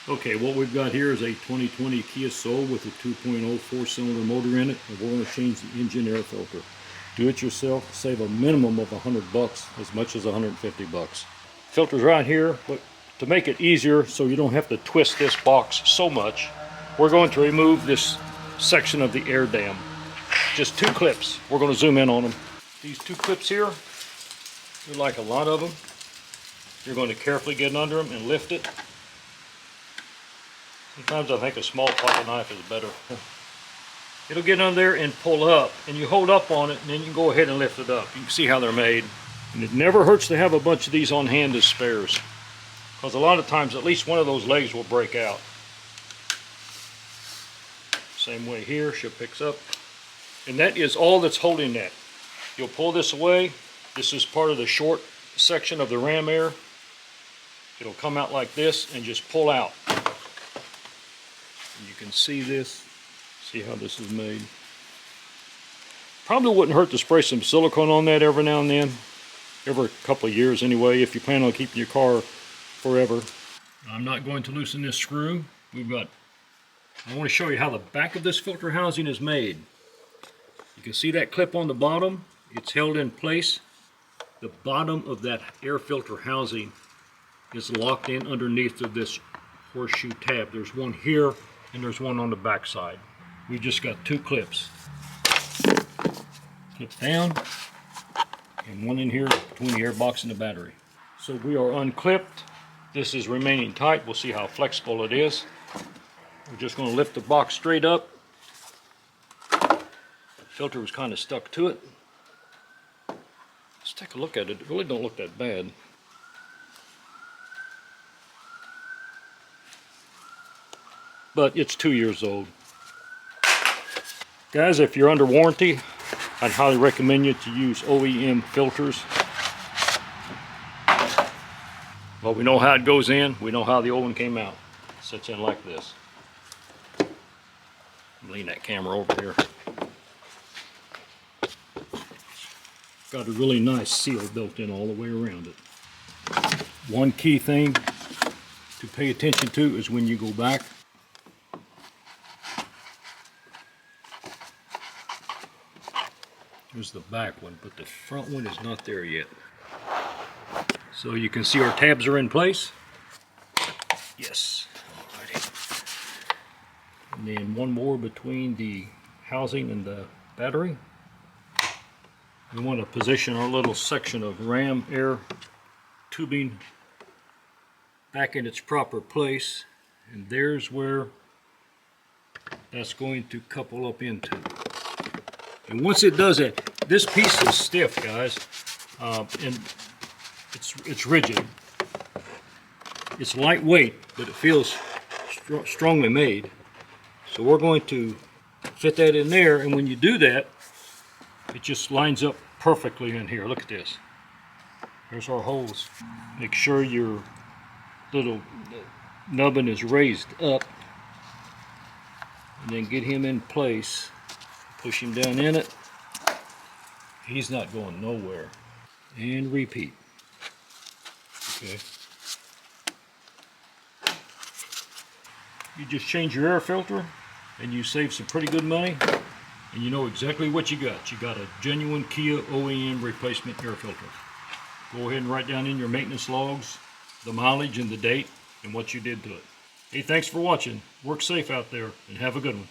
Okay, what we've got here is a 2020 Kia Soul with a 2.0 four-cylinder motor in it, and we're going to change the engine air filter. Do it yourself, save a minimum of $100, as much as $150. Filter's right here, but to make it easier so you don't have to twist this box so much, we're going to remove this section of the air dam. Just 2 clips. We're going to zoom in on them. These 2 clips here, you like a lot of them. You're going to carefully get under them and lift it. Sometimes I think a small pocket knife is better. It'll get under there and pull up, and you hold up on it, and then you can go ahead and lift it up. You can see how they're made. And it never hurts to have a bunch of these on hand as spares, because a lot of times at least one of those legs will break out. Same way here, she picks up. And that is all that's holding that. You'll pull this away. This is part of the short section of the ram air. It'll come out like this and just pull out. You can see this, see how this is made. Probably wouldn't hurt to spray some silicone on that every now and then, every couple of years anyway, if you plan on keeping your car forever. I'm not going to loosen this screw. I want to show you how the back of this filter housing is made. You can see that clip on the bottom, it's held in place. The bottom of that air filter housing is locked in underneath of this horseshoe tab. There's one here and there's one on the back side. We've just got 2 clips. Clips down and one in here between the air box and the battery. So we are unclipped. This is remaining tight. We'll see how flexible it is. We're just going to lift the box straight up. The filter was kind of stuck to it. Let's take a look at it. It really don't look that bad. But it's 2 years old. Guys, if you're under warranty, I'd highly recommend you to use OEM filters. Well, we know how it goes in. We know how the old one came out. It sits in like this. Lean that camera over here. Got a really nice seal built in all the way around it. One key thing to pay attention to is when you go back. There's the back one, but the front one is not there yet. So you can see our tabs are in place. Yes. Alrighty. And then one more between the housing and the battery. We want to position our little section of ram air tubing back in its proper place. And there's where that's going to couple up into. And once it does that, this piece is stiff, guys, and it's rigid. It's lightweight, but it feels strongly made. So we're going to fit that in there, and when you do that, it just lines up perfectly in here. Look at this. There's our holes. Make sure your little nubbin is raised up, and then get him in place. Push him down in it. He's not going nowhere. And repeat. Okay. You just change your air filter and you save some pretty good money, and you know exactly what you got. You got a genuine Kia OEM replacement air filter. Go ahead and write down in your maintenance logs the mileage and the date and what you did to it. Hey, thanks for watching. Work safe out there and have a good one.